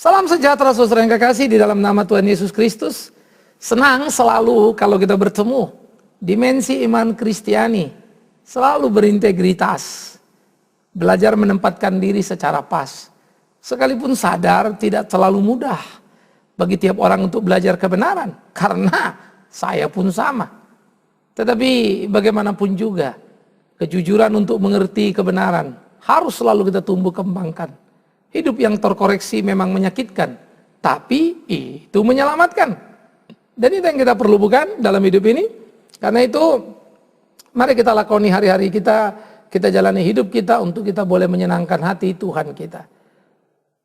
Salam sejahtera saudara yang kekasih di dalam nama Tuhan Yesus Kristus. Senang selalu kalau kita bertemu. Dimensi iman Kristiani selalu berintegritas. Belajar menempatkan diri secara pas. Sekalipun sadar tidak terlalu mudah bagi tiap orang untuk belajar kebenaran. Karena saya pun sama. Tetapi bagaimanapun juga, kejujuran untuk mengerti kebenaran harus selalu kita tumbuh kembangkan. Hidup yang terkoreksi memang menyakitkan, tapi itu menyelamatkan. Dan itu yang kita perlu bukan dalam hidup ini. Karena itu, mari kita lakoni hari-hari kita jalani hidup kita untuk kita boleh menyenangkan hati Tuhan kita.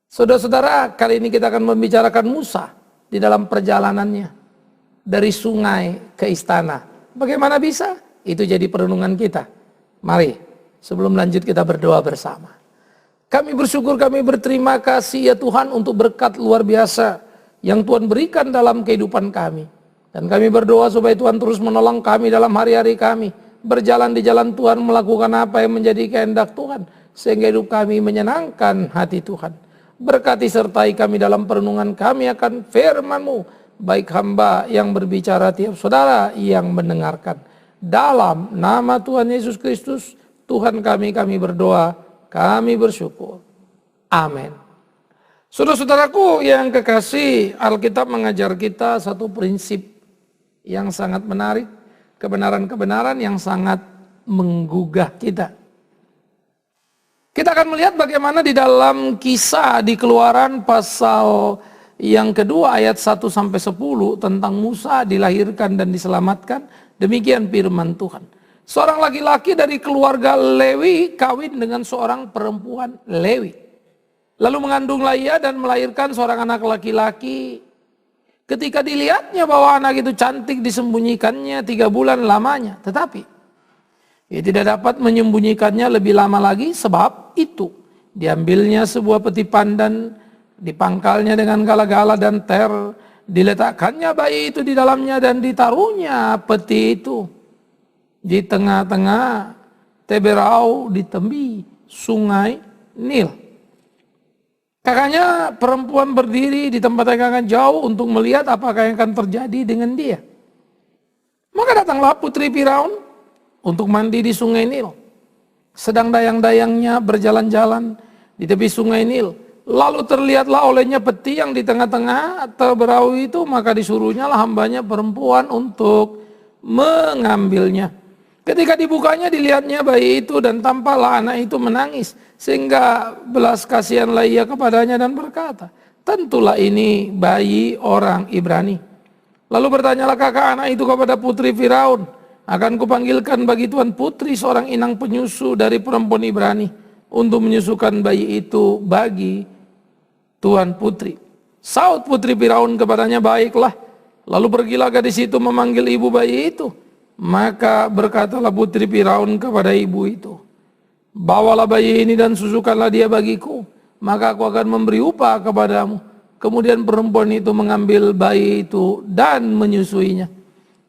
Saudara-saudara, kali ini kita akan membicarakan Musa di dalam perjalanannya dari sungai ke istana. Bagaimana bisa? Itu jadi perenungan kita. Mari, sebelum lanjut kita berdoa bersama. Kami bersyukur, kami berterima kasih ya Tuhan untuk berkat luar biasa yang Tuhan berikan dalam kehidupan kami. Dan kami berdoa supaya Tuhan terus menolong kami dalam hari-hari kami. Berjalan di jalan Tuhan, melakukan apa yang menjadi kehendak Tuhan. Sehingga hidup kami menyenangkan hati Tuhan. Berkati sertai kami dalam perenungan kami akan firman-Mu. Baik hamba yang berbicara, tiap saudara yang mendengarkan. Dalam nama Tuhan Yesus Kristus, Tuhan kami berdoa. Kami bersyukur. Amin. Saudara-saudaraku yang kekasih, Alkitab mengajar kita satu prinsip yang sangat menarik. Kebenaran-kebenaran yang sangat menggugah kita. Kita akan melihat bagaimana di dalam kisah di Keluaran pasal yang kedua ayat 1-10 tentang Musa dilahirkan dan diselamatkan. Demikian firman Tuhan. Seorang laki-laki dari keluarga Lewi kawin dengan seorang perempuan Lewi. Lalu mengandunglah ia dan melahirkan seorang anak laki-laki. Ketika dilihatnya bahwa anak itu cantik, disembunyikannya 3 bulan lamanya. Tetapi ia tidak dapat menyembunyikannya lebih lama lagi, sebab itu diambilnya sebuah peti pandan, dipangkalnya dengan gala-gala dan ter, diletakkannya bayi itu di dalamnya dan ditaruhnya peti itu di tengah-tengah teberau di tepi sungai Nil. Kakaknya perempuan berdiri di tempat yang akan jauh untuk melihat apakah yang akan terjadi dengan dia. Maka datanglah putri Firaun untuk mandi di sungai Nil. Sedang dayang-dayangnya berjalan-jalan di tepi sungai Nil. Lalu terlihatlah olehnya peti yang di tengah-tengah teberau itu, maka disuruhnya lah hambanya perempuan untuk mengambilnya. Ketika dibukanya dilihatnya bayi itu dan tampaklah anak itu menangis. Sehingga belas kasihanlah ia kepadanya dan berkata, tentulah ini bayi orang Ibrani. Lalu bertanyalah kakak anak itu kepada putri Firaun, akan kupanggilkan bagi tuan putri seorang inang penyusu dari perempuan Ibrani untuk menyusukan bayi itu bagi tuan putri. Saud putri Firaun kepadanya, baiklah. Lalu pergilah gadis itu memanggil ibu bayi itu. Maka berkatalah putri Firaun kepada ibu itu, bawalah bayi ini dan susukanlah dia bagiku, maka aku akan memberi upah kepadamu. Kemudian perempuan itu mengambil bayi itu dan menyusuinya.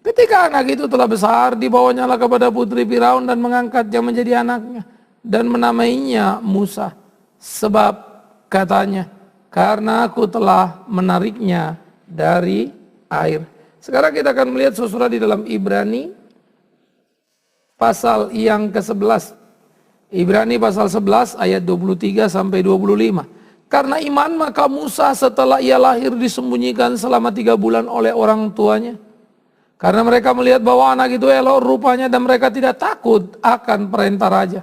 Ketika anak itu telah besar, dibawanyalah kepada putri Firaun dan mengangkatnya menjadi anaknya dan menamainya Musa. Sebab katanya, karena aku telah menariknya dari air. Sekarang kita akan melihat saudara di dalam Ibrani pasal yang ke-11. Ibrani pasal 11 ayat 23 sampai 25. Karena iman maka Musa setelah ia lahir disembunyikan selama 3 bulan oleh orang tuanya. Karena mereka melihat bahwa anak itu elok rupanya dan mereka tidak takut akan perintah raja.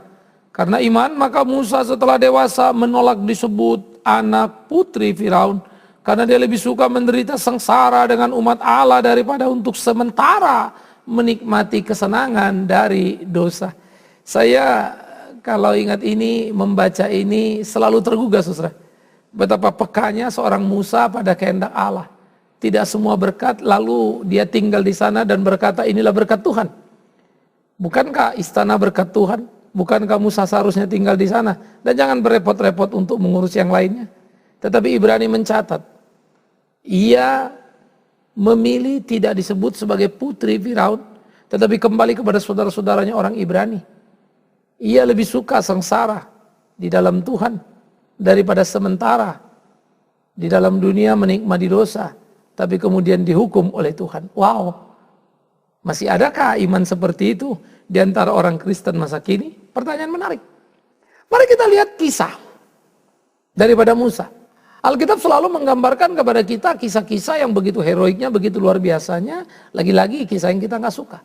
Karena iman maka Musa setelah dewasa menolak disebut anak putri Firaun. Karena dia lebih suka menderita sengsara dengan umat Allah daripada untuk sementara menikmati kesenangan dari dosa. Saya kalau ingat ini, membaca ini selalu tergugah saudara. Betapa pekanya seorang Musa pada kehendak Allah. Tidak semua berkat lalu dia tinggal di sana dan berkata inilah berkat Tuhan. Bukankah istana berkat Tuhan? Bukankah Musa seharusnya tinggal di sana? Dan jangan berepot-repot untuk mengurus yang lainnya. Tetapi Ibrani mencatat, ia memilih tidak disebut sebagai putri Firaun, tetapi kembali kepada saudara-saudaranya orang Ibrani. Ia lebih suka sengsara di dalam Tuhan daripada sementara di dalam dunia menikmati dosa, tapi kemudian dihukum oleh Tuhan. Wow, masih adakah iman seperti itu di antara orang Kristen masa kini? Pertanyaan menarik. Mari kita lihat kisah daripada Musa. Alkitab selalu menggambarkan kepada kita kisah-kisah yang begitu heroiknya, begitu luar biasanya. Lagi-lagi kisah yang kita nggak suka.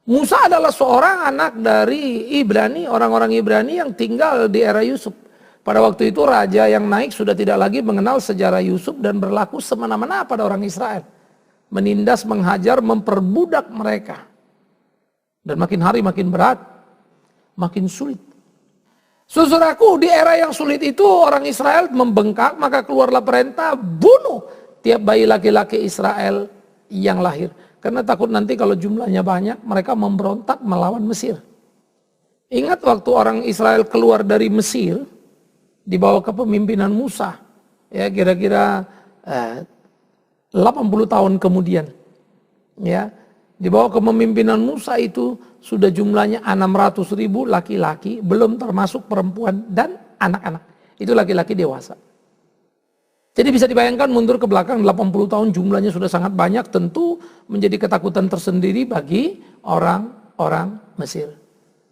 Musa adalah seorang anak dari Ibrani, orang-orang Ibrani yang tinggal di era Yusuf. Pada waktu itu raja yang naik sudah tidak lagi mengenal sejarah Yusuf dan berlaku semena-mena pada orang Israel. Menindas, menghajar, memperbudak mereka. Dan makin hari makin berat, makin sulit. Saudaraku, di era yang sulit itu orang Israel membengkak, maka keluarlah perintah bunuh tiap bayi laki-laki Israel yang lahir. Karena takut nanti kalau jumlahnya banyak, mereka memberontak melawan Mesir. Ingat waktu orang Israel keluar dari Mesir, dibawa ke pemimpinan Musa, ya kira-kira 80 tahun kemudian, ya dibawa ke pemimpinan Musa itu sudah jumlahnya 600.000 laki-laki, belum termasuk perempuan dan anak-anak. Itu laki-laki dewasa. Jadi bisa dibayangkan mundur ke belakang 80 tahun jumlahnya sudah sangat banyak, tentu menjadi ketakutan tersendiri bagi orang-orang Mesir.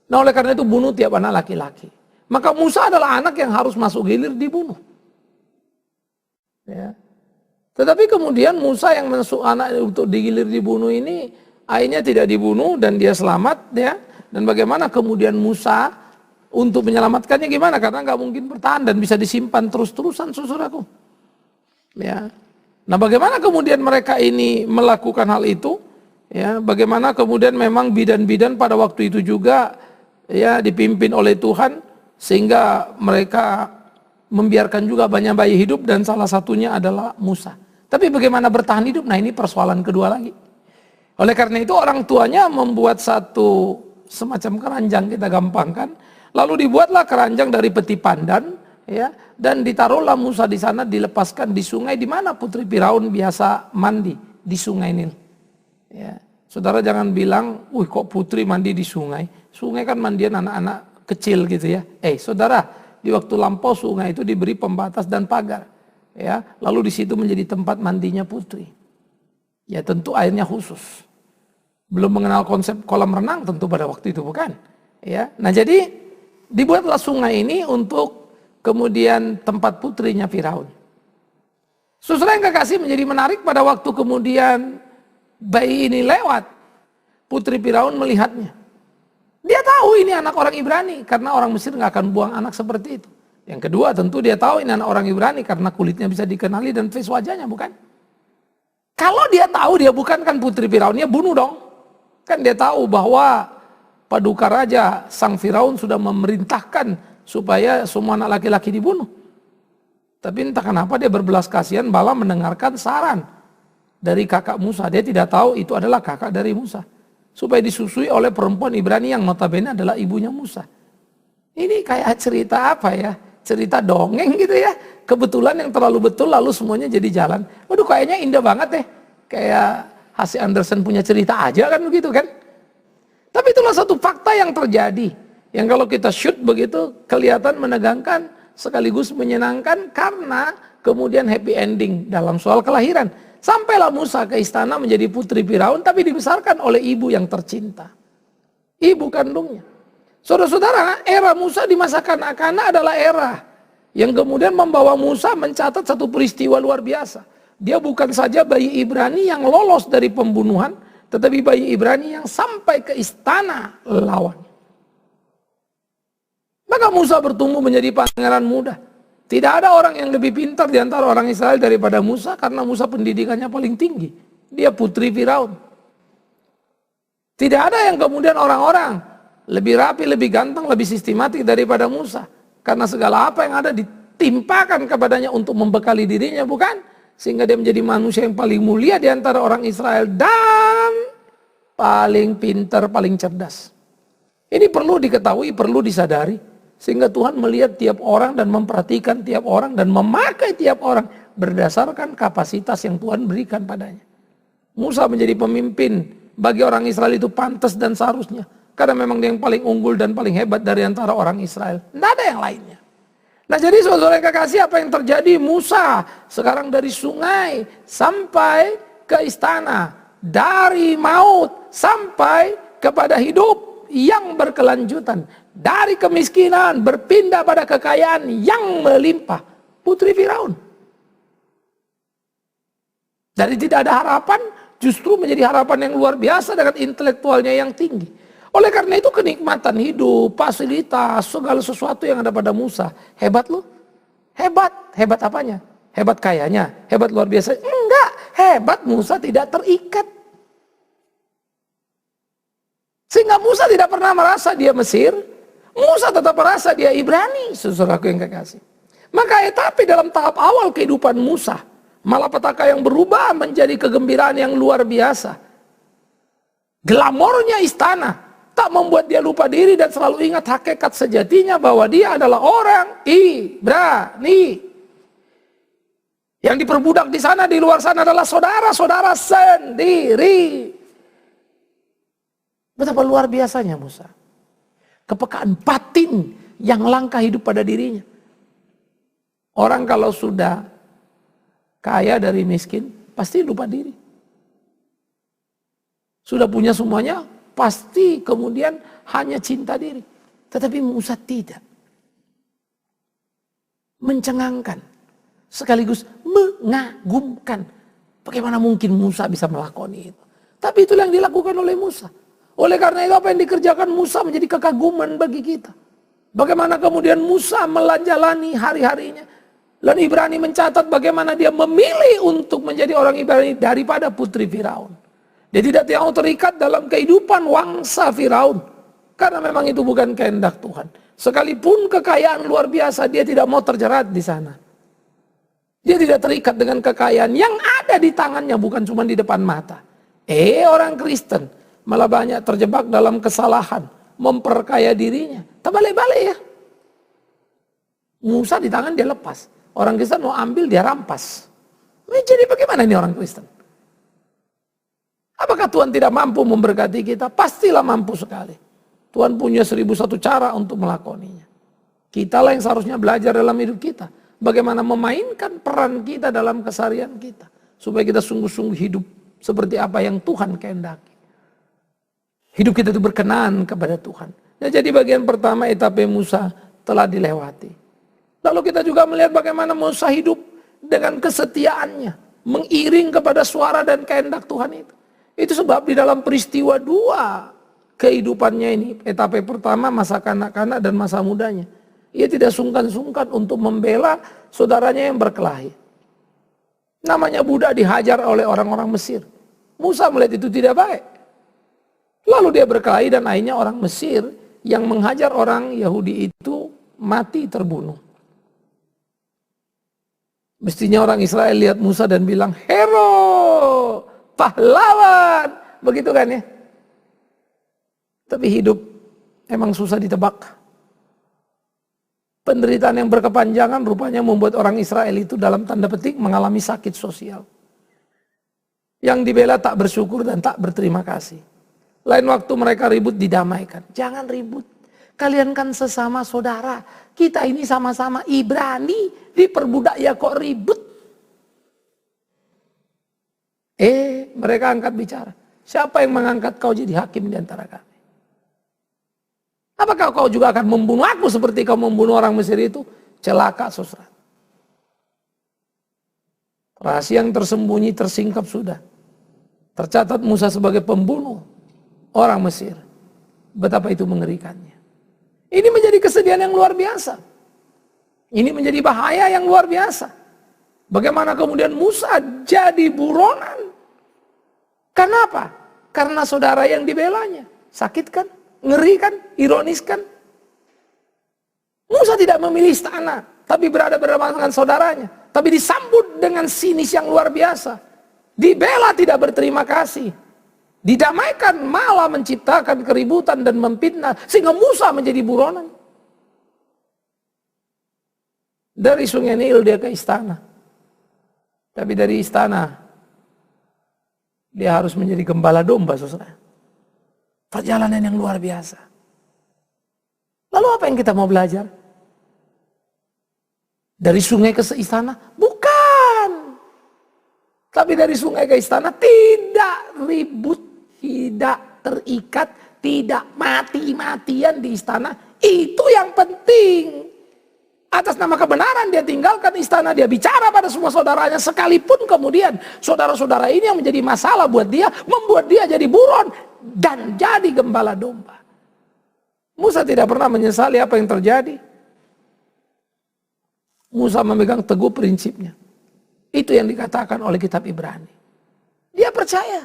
Nah oleh karena itu bunuh tiap anak laki-laki. Maka Musa adalah anak yang harus masuk gilir dibunuh. Ya. Tetapi kemudian Musa yang masuk anak untuk digilir dibunuh ini akhirnya tidak dibunuh dan dia selamat, ya. Dan bagaimana kemudian Musa untuk menyelamatkannya gimana? Karena nggak mungkin bertahan dan bisa disimpan terus-terusan, saudaraku. Ya. Nah, bagaimana kemudian mereka ini melakukan hal itu? Ya, bagaimana kemudian memang bidan-bidan pada waktu itu juga ya dipimpin oleh Tuhan sehingga mereka membiarkan juga banyak bayi hidup dan salah satunya adalah Musa. Tapi bagaimana bertahan hidup? Nah, ini persoalan kedua lagi. Oleh karena itu orang tuanya membuat satu semacam keranjang, kita gampangkan. Lalu dibuatlah keranjang dari peti pandan, ya, dan ditaruhlah Musa di sana, dilepaskan di sungai di mana putri Firaun biasa mandi, di sungai Nil. Ya. Saudara jangan bilang, "Wih, kok putri mandi di sungai?" Sungai kan mandian anak-anak kecil gitu ya. Saudara, di waktu lampau sungai itu diberi pembatas dan pagar, ya. Lalu di situ menjadi tempat mandinya putri. Ya tentu airnya khusus. Belum mengenal konsep kolam renang tentu pada waktu itu, bukan? Ya. Nah jadi dibuatlah sungai ini untuk kemudian tempat putrinya Firaun. Saudara yang kekasih, menjadi menarik pada waktu kemudian bayi ini lewat, putri Firaun melihatnya. Dia tahu ini anak orang Ibrani karena orang Mesir nggak akan buang anak seperti itu. Yang kedua tentu dia tahu ini anak orang Ibrani karena kulitnya bisa dikenali dan face wajahnya, bukan? Kalau dia tahu dia bukan kan putri Firaun, dia bunuh dong. Kan dia tahu bahwa paduka raja sang Firaun sudah memerintahkan supaya semua anak laki-laki dibunuh. Tapi entah kenapa dia berbelas kasihan malah mendengarkan saran dari kakak Musa. Dia tidak tahu itu adalah kakak dari Musa. Supaya disusui oleh perempuan Ibrani yang notabene adalah ibunya Musa. Ini kayak cerita apa ya? Cerita dongeng gitu ya. Kebetulan yang terlalu betul lalu semuanya jadi jalan. Waduh, kayaknya indah banget deh. Kayak H.C. Andersen punya cerita aja kan begitu kan. Tapi itulah satu fakta yang terjadi. Yang kalau kita shoot begitu kelihatan menegangkan sekaligus menyenangkan karena kemudian happy ending dalam soal kelahiran. Sampailah Musa ke istana menjadi putri Firaun tapi dibesarkan oleh ibu yang tercinta. Ibu kandungnya. Saudara-saudara, era Musa di masa kanak-kanak adalah era yang kemudian membawa Musa mencatat satu peristiwa luar biasa. Dia bukan saja bayi Ibrani yang lolos dari pembunuhan, tetapi bayi Ibrani yang sampai ke istana lawan. Maka Musa bertumbuh menjadi pangeran muda. Tidak ada orang yang lebih pintar di antara orang Israel daripada Musa karena Musa pendidikannya paling tinggi. Dia putri Firaun. Tidak ada yang kemudian orang-orang lebih rapi, lebih ganteng, lebih sistematik daripada Musa. Karena segala apa yang ada ditimpakan kepadanya untuk membekali dirinya, bukan? Sehingga dia menjadi manusia yang paling mulia di antara orang Israel dan paling pintar, paling cerdas. Ini perlu diketahui, perlu disadari. Sehingga Tuhan melihat tiap orang dan memperhatikan tiap orang dan memakai tiap orang berdasarkan kapasitas yang Tuhan berikan padanya. Musa menjadi pemimpin bagi orang Israel itu pantas dan seharusnya. Karena memang dia yang paling unggul dan paling hebat dari antara orang Israel. Tidak ada yang lainnya. Nah jadi saudara yang kekasih, apa yang terjadi? Musa sekarang dari sungai sampai ke istana, dari maut sampai kepada hidup yang berkelanjutan, dari kemiskinan berpindah pada kekayaan yang melimpah. Putri Firaun. Dari tidak ada harapan justru menjadi harapan yang luar biasa dengan intelektualnya yang tinggi. Oleh karena itu kenikmatan hidup, fasilitas, segala sesuatu yang ada pada Musa. Hebat loh. Hebat. Hebat apanya? Hebat kayanya? Hebat luar biasa? Enggak. Hebat Musa tidak terikat. Sehingga Musa tidak pernah merasa dia Mesir. Musa tetap merasa dia Ibrani, saudaraku yang kekasih. Maka tapi dalam tahap awal kehidupan Musa, malapetaka yang berubah menjadi kegembiraan yang luar biasa. Glamornya istana tak membuat dia lupa diri dan selalu ingat hakikat sejatinya bahwa dia adalah orang Ibrani. Yang diperbudak di sana, di luar sana adalah saudara-saudara sendiri. Betapa luar biasanya Musa. Kepekaan batin yang langka hidup pada dirinya. Orang kalau sudah kaya dari miskin, pasti lupa diri. Sudah punya semuanya, pasti kemudian hanya cinta diri. Tetapi Musa tidak. Mencengangkan. Sekaligus mengagumkan. Bagaimana mungkin Musa bisa melakoni itu. Tapi itulah yang dilakukan oleh Musa. Oleh karena itu apa yang dikerjakan Musa menjadi kekaguman bagi kita. Bagaimana kemudian Musa menjalani hari-harinya. Dan Ibrani mencatat bagaimana dia memilih untuk menjadi orang Ibrani daripada putri Firaun. Dia tidak mau terikat dalam kehidupan wangsa Firaun. Karena memang itu bukan kehendak Tuhan. Sekalipun kekayaan luar biasa, dia tidak mau terjerat di sana. Dia tidak terikat dengan kekayaan yang ada di tangannya, bukan cuma di depan mata. Orang Kristen malah banyak terjebak dalam kesalahan, memperkaya dirinya. Terbalik-balik ya. Musa di tangan dia lepas. Orang Kristen mau ambil dia rampas. Jadi bagaimana ini orang Kristen? Apakah Tuhan tidak mampu memberkati kita? Pastilah mampu sekali. Tuhan punya 1001 cara untuk melakoninya. Kitalah yang seharusnya belajar dalam hidup kita. Bagaimana memainkan peran kita dalam keseharian kita. Supaya kita sungguh-sungguh hidup seperti apa yang Tuhan kehendaki. Hidup kita itu berkenan kepada Tuhan. Nah, jadi bagian pertama etape Musa telah dilewati. Lalu kita juga melihat bagaimana Musa hidup dengan kesetiaannya. Mengiring kepada suara dan kehendak Tuhan itu. Itu sebab di dalam peristiwa dua kehidupannya ini. Etape pertama masa kanak-kanak dan masa mudanya. Ia tidak sungkan-sungkan untuk membela saudaranya yang berkelahi. Namanya budak dihajar oleh orang-orang Mesir. Musa melihat itu tidak baik. Lalu dia berkelahi dan akhirnya orang Mesir yang menghajar orang Yahudi itu mati terbunuh. Mestinya orang Israel lihat Musa dan bilang, hero, pahlawan. Begitu kan ya. Tapi hidup emang susah ditebak. Penderitaan yang berkepanjangan rupanya membuat orang Israel itu dalam tanda petik mengalami sakit sosial. Yang dibela tak bersyukur dan tak berterima kasih. Lain waktu mereka ribut didamaikan. Jangan ribut. Kalian kan sesama saudara. Kita ini sama-sama Ibrani. Diperbudak ya kok ribut. Mereka angkat bicara. Siapa yang mengangkat kau jadi hakim di antara kami? Apakah kau juga akan membunuh aku seperti kau membunuh orang Mesir itu? Celaka saudara. Rahasia yang tersembunyi tersingkap sudah. Tercatat Musa sebagai pembunuh orang Mesir. Betapa itu mengerikannya. Ini menjadi kesedihan yang luar biasa. Ini menjadi bahaya yang luar biasa. Bagaimana kemudian Musa jadi buronan. Kenapa? Karena saudara yang dibelanya. Sakit kan? Ngeri kan? Ironis kan? Musa tidak memilih istana. Tapi berada dengan saudaranya. Tapi disambut dengan sinis yang luar biasa. Dibela tidak berterima kasih. Didamaikan malah menciptakan keributan dan memfitnah. Sehingga Musa menjadi buronan. Dari sungai Nil dia ke istana. Tapi dari istana dia harus menjadi gembala domba saudara. Perjalanan yang luar biasa. Lalu apa yang kita mau belajar? Dari sungai ke istana? Bukan. Tapi dari sungai ke istana tidak ribut, tidak terikat, tidak mati-matian di istana. Itu yang penting. Atas nama kebenaran dia tinggalkan istana, dia bicara pada semua saudaranya, sekalipun kemudian saudara-saudara ini yang menjadi masalah buat dia, membuat dia jadi buron dan jadi gembala domba. Musa tidak pernah menyesali apa yang terjadi. Musa memegang teguh prinsipnya. Itu yang dikatakan oleh kitab Ibrani. Dia percaya.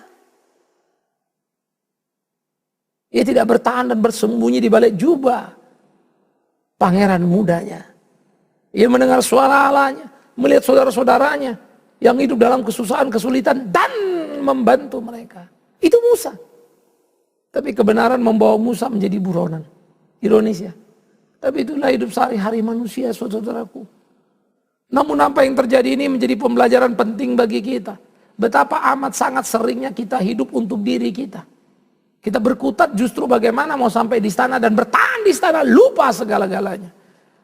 Dia tidak bertahan dan bersembunyi di balik jubah pangeran mudanya. Ia mendengar suara Allahnya, melihat saudara-saudaranya yang hidup dalam kesusahan, kesulitan, dan membantu mereka. Itu Musa. Tapi kebenaran membawa Musa menjadi buronan. Ironis ya. Tapi itulah hidup sehari-hari manusia, saudaraku. Namun apa yang terjadi ini menjadi pembelajaran penting bagi kita. Betapa amat sangat seringnya kita hidup untuk diri kita. Kita berkutat justru bagaimana mau sampai di istana dan bertahan di istana, lupa segala-galanya.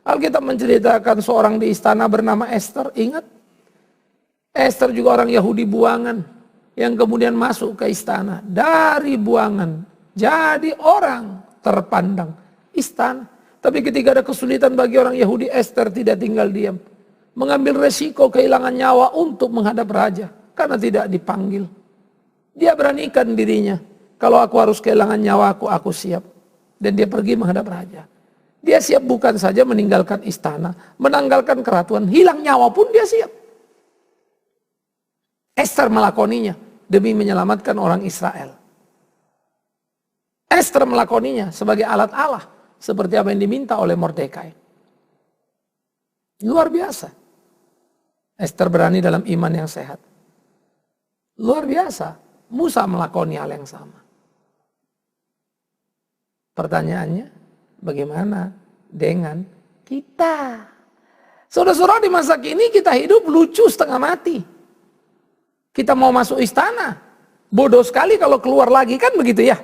Alkitab menceritakan seorang di istana bernama Esther, ingat? Esther juga orang Yahudi buangan yang kemudian masuk ke istana. Dari buangan jadi orang terpandang istana. Tapi ketika ada kesulitan bagi orang Yahudi, Esther tidak tinggal diam. Mengambil resiko kehilangan nyawa untuk menghadap raja karena tidak dipanggil. Dia beranikan dirinya. Kalau aku harus kehilangan nyawaku, aku siap. Dan dia pergi menghadap raja. Dia siap bukan saja meninggalkan istana, menanggalkan keratuan, hilang nyawa pun dia siap. Esther melakoninya demi menyelamatkan orang Israel. Esther melakoninya sebagai alat Allah, seperti apa yang diminta oleh Mordekai. Luar biasa. Esther berani dalam iman yang sehat. Luar biasa. Musa melakoni hal yang sama. Pertanyaannya, bagaimana dengan kita? Saudara-saudara, di masa kini kita hidup lucu setengah mati. Kita mau masuk istana, bodoh sekali kalau keluar lagi, kan begitu ya.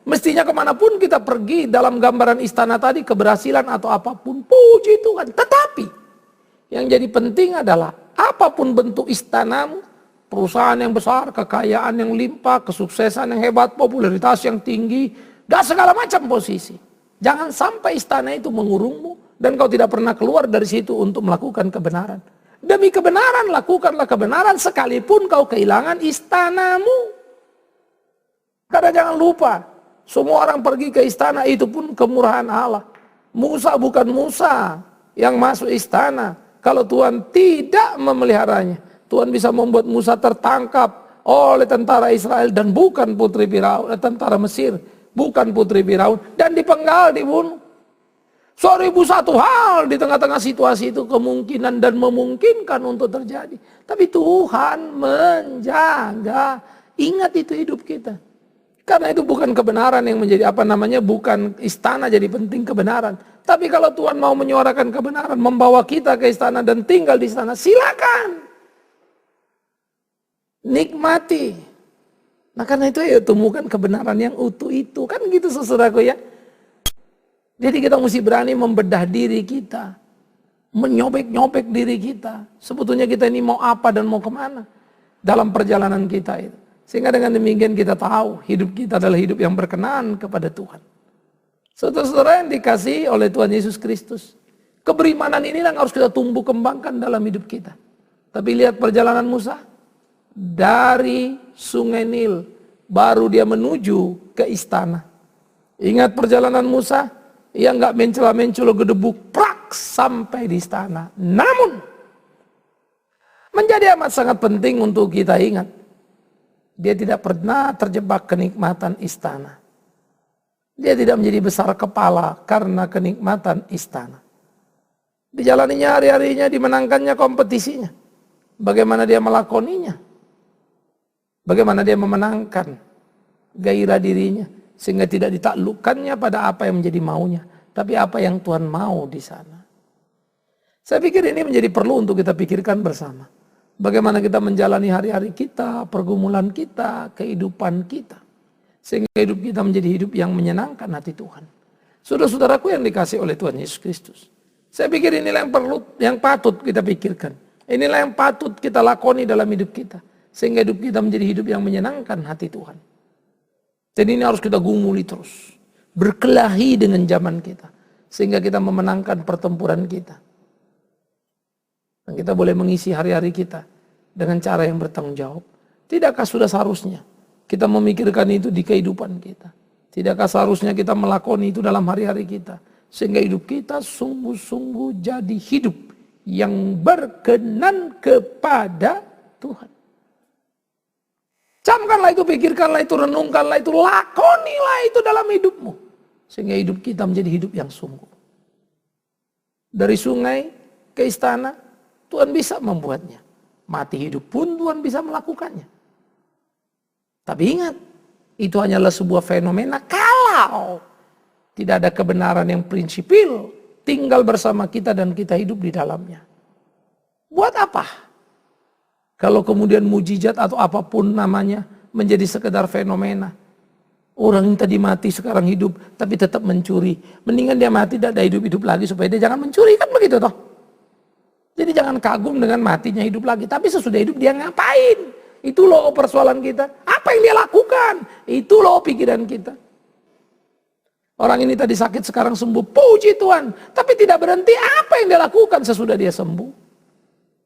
Mestinya kemanapun kita pergi dalam gambaran istana tadi, keberhasilan atau apapun, puji Tuhan. Tetapi yang jadi penting adalah apapun bentuk istanamu, perusahaan yang besar, kekayaan yang limpah, kesuksesan yang hebat, popularitas yang tinggi, dan segala macam posisi. Jangan sampai istana itu mengurungmu dan kau tidak pernah keluar dari situ untuk melakukan kebenaran. Demi kebenaran, lakukanlah kebenaran sekalipun kau kehilangan istanamu. Karena jangan lupa, semua orang pergi ke istana itu pun kemurahan Allah. Musa bukan Musa yang masuk istana kalau Tuhan tidak memeliharanya. Tuhan bisa membuat Musa tertangkap oleh tentara Israel dan bukan putri Firaun, tentara Mesir. Bukan putri Firaun, dan dipenggal, dibunuh. 1001 hal di tengah-tengah situasi itu kemungkinan dan memungkinkan untuk terjadi. Tapi Tuhan menjaga. Ingat itu hidup kita. Karena itu bukan kebenaran yang menjadi bukan istana jadi penting kebenaran. Tapi kalau Tuhan mau menyuarakan kebenaran, membawa kita ke istana dan tinggal di istana, silakan. Nikmati. Nah karena itu ya temukan kebenaran yang utuh itu. Kan gitu saudaraku ya. Jadi kita mesti berani membedah diri kita. Menyobek-nyobek diri kita. Sebetulnya kita ini mau apa dan mau kemana. Dalam perjalanan kita itu. Sehingga dengan demikian kita tahu hidup kita adalah hidup yang berkenan kepada Tuhan. Saudara-saudara yang dikasihi oleh Tuhan Yesus Kristus. Keberimanan inilah yang harus kita tumbuh kembangkan dalam hidup kita. Tapi lihat perjalanan Musa. Dari sungai Nil, baru dia menuju ke istana. Ingat perjalanan Musa, ia nggak mencela-mencela gedebuk, prak sampai di istana. Namun, menjadi amat sangat penting untuk kita ingat, dia tidak pernah terjebak kenikmatan istana. Dia tidak menjadi besar kepala karena kenikmatan istana. Dijalaninya hari-harinya, dimenangkannya kompetisinya. Bagaimana dia melakoninya? Bagaimana dia memenangkan gairah dirinya sehingga tidak ditaklukkannya pada apa yang menjadi maunya, tapi apa yang Tuhan mau di sana. Saya pikir ini menjadi perlu untuk kita pikirkan bersama. Bagaimana kita menjalani hari-hari kita, pergumulan kita, kehidupan kita, sehingga hidup kita menjadi hidup yang menyenangkan hati Tuhan. Saudara-saudaraku yang dikasihi oleh Tuhan Yesus Kristus, Saya pikir inilah yang patut kita pikirkan. Inilah yang patut kita lakoni dalam hidup kita. Sehingga hidup kita menjadi hidup yang menyenangkan hati Tuhan. Jadi ini harus kita gumuli terus. Berkelahi dengan zaman kita. Sehingga kita memenangkan pertempuran kita. Dan kita boleh mengisi hari-hari kita dengan cara yang bertanggung jawab. Tidakkah sudah seharusnya kita memikirkan itu di kehidupan kita? Tidakkah seharusnya kita melakoni itu dalam hari-hari kita? Sehingga hidup kita sungguh-sungguh jadi hidup yang berkenan kepada Tuhan. Camkanlah itu, pikirkanlah itu, renungkanlah itu, lakonilah itu dalam hidupmu. Sehingga hidup kita menjadi hidup yang sungguh. Dari sungai ke istana, Tuhan bisa membuatnya. Mati hidup pun Tuhan bisa melakukannya. Tapi ingat, itu hanyalah sebuah fenomena kalau tidak ada kebenaran yang prinsipil tinggal bersama kita dan kita hidup di dalamnya. Buat apa? Kalau kemudian mujizat atau apapun namanya menjadi sekedar fenomena. Orang yang tadi mati sekarang hidup tapi tetap mencuri. Mendingan dia mati dan ada hidup-hidup lagi supaya dia jangan mencuri, kan begitu toh. Jadi jangan kagum dengan matinya hidup lagi. Tapi sesudah hidup dia ngapain? Itu loh persoalan kita. Apa yang dia lakukan? Itu loh pikiran kita. Orang ini tadi sakit sekarang sembuh. Puji Tuhan. Tapi tidak berhenti, apa yang dia lakukan sesudah dia sembuh?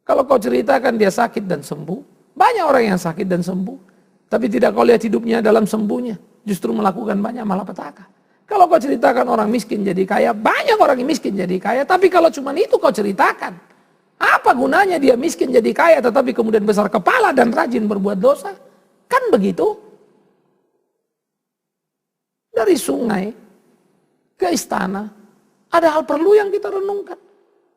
Kalau kau ceritakan dia sakit dan sembuh. Banyak orang yang sakit dan sembuh. Tapi tidak kau lihat hidupnya dalam sembuhnya. Justru melakukan banyak malapetaka. Kalau kau ceritakan orang miskin jadi kaya. Banyak orang yang miskin jadi kaya. Tapi kalau cuma itu kau ceritakan. Apa gunanya dia miskin jadi kaya. Tetapi kemudian besar kepala dan rajin berbuat dosa. Kan begitu. Dari sungai ke istana, ada hal perlu yang kita renungkan.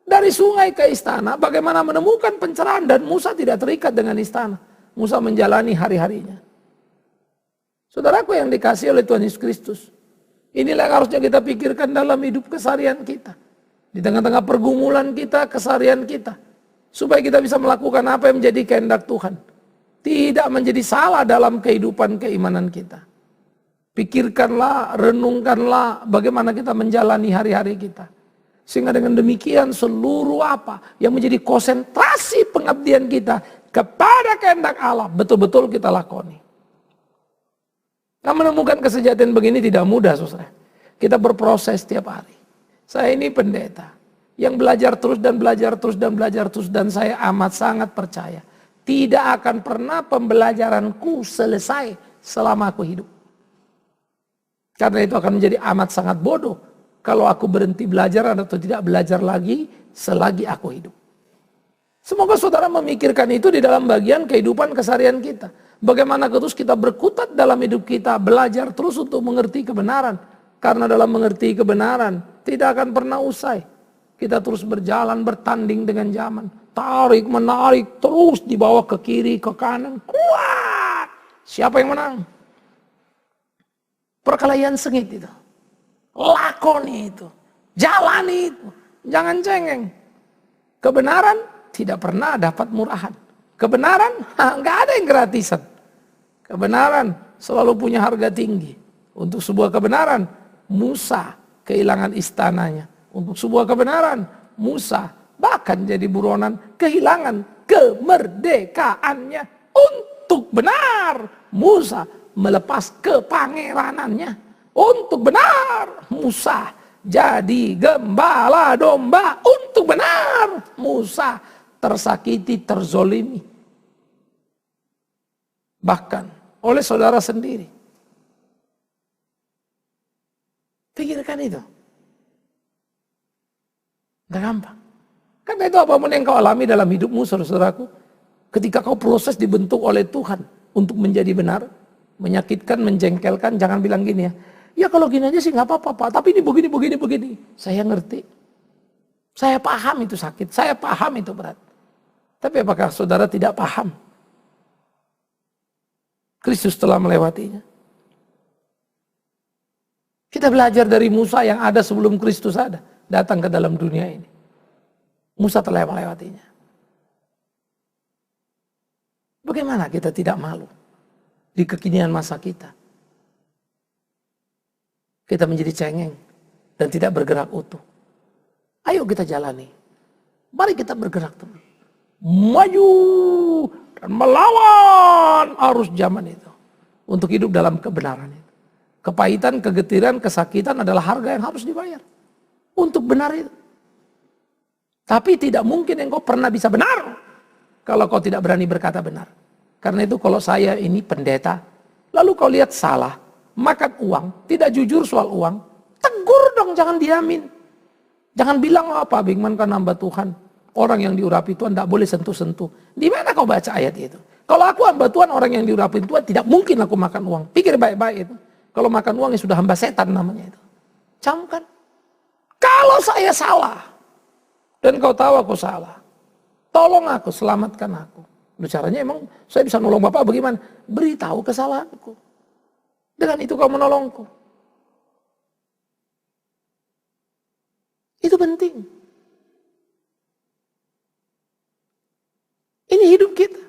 Dari sungai ke istana, bagaimana menemukan pencerahan, dan Musa tidak terikat dengan istana. Musa menjalani hari-harinya. Saudaraku yang dikasihi oleh Tuhan Yesus Kristus, inilah yang harusnya kita pikirkan dalam hidup keseharian kita. Di tengah-tengah pergumulan kita, keseharian kita. Supaya kita bisa melakukan apa yang menjadi kehendak Tuhan. Tidak menjadi salah dalam kehidupan keimanan kita. Pikirkanlah, renungkanlah bagaimana kita menjalani hari-hari kita. Sehingga dengan demikian seluruh apa yang menjadi konsentrasi pengabdian kita kepada kehendak Allah betul-betul kita lakoni. Nah, menemukan kesejahteraan begini tidak mudah, saudara. Kita berproses setiap hari. Saya ini pendeta yang belajar terus dan belajar terus dan belajar terus, dan saya amat sangat percaya tidak akan pernah pembelajaranku selesai selama aku hidup. Karena itu akan menjadi amat sangat bodoh kalau aku berhenti belajar atau tidak belajar lagi selagi aku hidup. Semoga saudara memikirkan itu di dalam bagian kehidupan keseharian kita. Bagaimana terus kita berkutat dalam hidup kita, belajar terus untuk mengerti kebenaran. Karena dalam mengerti kebenaran tidak akan pernah usai. Kita terus berjalan, bertanding dengan zaman. Tarik, menarik, terus dibawa ke kiri, ke kanan. Kuat! Siapa yang menang? Perkelahian sengit itu. Lakoni itu. Jalani itu. Jangan cengeng. Kebenaran tidak pernah dapat murahan. Kebenaran nggak ada yang gratisan. Kebenaran selalu punya harga tinggi. Untuk sebuah kebenaran, Musa kehilangan istananya. Untuk sebuah kebenaran, Musa bahkan jadi buronan kehilangan kemerdekaannya. Untuk benar, Musa melepas kepangeranannya. Untuk benar, Musa jadi gembala domba. Untuk benar, Musa tersakiti, terzolimi. Bahkan oleh saudara sendiri. Pikirkan itu. Gak gampang. Karena itu apapun yang kau alami dalam hidupmu, saudaraku, ketika kau proses dibentuk oleh Tuhan untuk menjadi benar, menyakitkan, menjengkelkan, jangan bilang gini ya. Ya kalau gini aja sih gak apa-apa, Pak. Tapi ini begini. Saya ngerti. Saya paham itu sakit. Saya paham itu berat. Tapi apakah saudara tidak paham? Kristus telah melewatinya. Kita belajar dari Musa yang ada sebelum Kristus ada. Datang ke dalam dunia ini. Musa telah melewatinya. Bagaimana kita tidak malu di kekinian masa kita? Kita menjadi cengeng dan tidak bergerak utuh. Ayo kita jalani. Mari kita bergerak teman. Maju dan melawan arus zaman itu. Untuk hidup dalam kebenaran itu. Kepahitan, kegetiran, kesakitan adalah harga yang harus dibayar. Untuk benar itu. Tapi tidak mungkin engkau pernah bisa benar. Kalau kau tidak berani berkata benar. Karena itu kalau saya ini pendeta. Lalu kau lihat salah. Makan uang. Tidak jujur soal uang. Tegur dong, jangan diamin. Jangan bilang apa, Bingman kan hamba Tuhan. Orang yang diurapi Tuhan tidak boleh sentuh-sentuh. Di mana kau baca ayat itu? Kalau aku hamba Tuhan, orang yang diurapi Tuhan, tidak mungkin aku makan uang. Pikir baik-baik itu. Kalau makan uang ya sudah hamba setan namanya itu. Camkan. Kalau saya salah, dan kau tahu aku salah, tolong aku, selamatkan aku. Loh, caranya emang saya bisa nolong Bapak bagaimana? Beritahu kesalahanku. Dengan itu kau menolongku. Itu penting. Ini hidup kita.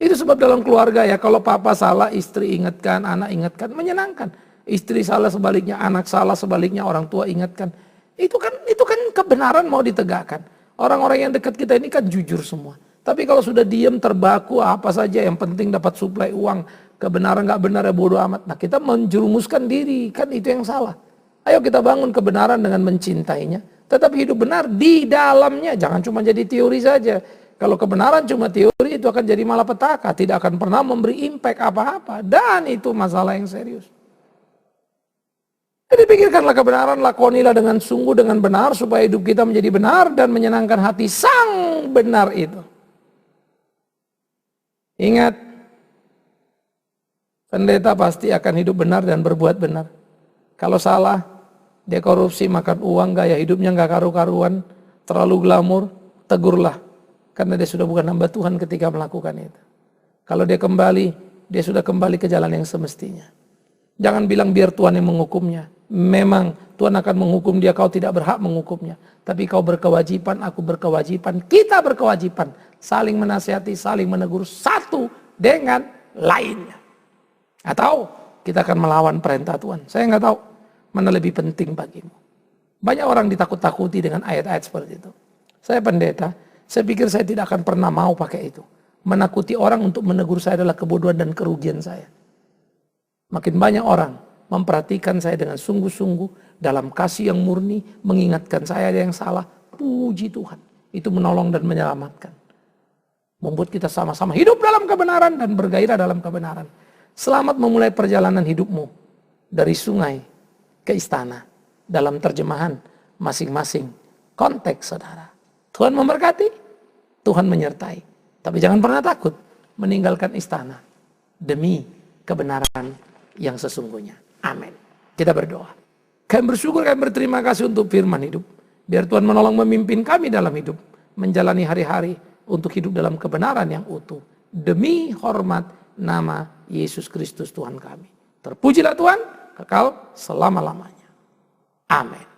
Itu sebab dalam keluarga ya, kalau papa salah, istri ingatkan, anak ingatkan, menyenangkan. Istri salah sebaliknya, anak salah sebaliknya, orang tua ingatkan. Itu kan kebenaran mau ditegakkan. Orang-orang yang dekat kita ini kan jujur semua. Tapi kalau sudah diam terbaku apa saja, yang penting dapat suplai uang, kebenaran nggak benar ya bodoh amat. Nah kita menjerumuskan diri, kan itu yang salah. Ayo kita bangun kebenaran dengan mencintainya. Tetapi hidup benar di dalamnya, jangan cuma jadi teori saja. Kalau kebenaran cuma teori itu akan jadi malapetaka, tidak akan pernah memberi impact apa-apa. Dan itu masalah yang serius. Jadi pikirkanlah kebenaran, lakonilah dengan sungguh, dengan benar, supaya hidup kita menjadi benar dan menyenangkan hati sang benar itu. Ingat, pendeta pasti akan hidup benar dan berbuat benar. Kalau salah, dia korupsi, makan uang, gaya hidupnya gak karu-karuan, terlalu glamor, tegurlah. Karena dia sudah bukan hamba Tuhan ketika melakukan itu. Kalau dia kembali, dia sudah kembali ke jalan yang semestinya. Jangan bilang biar Tuhan yang menghukumnya. Memang Tuhan akan menghukum dia, kau tidak berhak menghukumnya. Tapi kau berkewajiban, aku berkewajiban, kita berkewajiban. Saling menasihati, saling menegur satu dengan lainnya. Atau kita akan melawan perintah Tuhan. Saya nggak tahu mana lebih penting bagimu. Banyak orang ditakut-takuti dengan ayat-ayat seperti itu. Saya pendeta. Saya pikir saya tidak akan pernah mau pakai itu. Menakuti orang untuk menegur saya adalah kebodohan dan kerugian saya. Makin banyak orang memperhatikan saya dengan sungguh-sungguh dalam kasih yang murni, mengingatkan saya ada yang salah. Puji Tuhan. Itu menolong dan menyelamatkan. Membuat kita sama-sama hidup dalam kebenaran dan bergairah dalam kebenaran. Selamat memulai perjalanan hidupmu dari sungai ke istana dalam terjemahan masing-masing konteks saudara. Tuhan memberkati, Tuhan menyertai. Tapi jangan pernah takut meninggalkan istana demi kebenaran yang sesungguhnya. Amin. Kita berdoa. Kami bersyukur, kami berterima kasih untuk firman hidup. Biar Tuhan menolong memimpin kami dalam hidup. Menjalani hari-hari untuk hidup dalam kebenaran yang utuh. Demi hormat nama Yesus Kristus Tuhan kami. Terpujilah Tuhan, kekal selama-lamanya. Amin.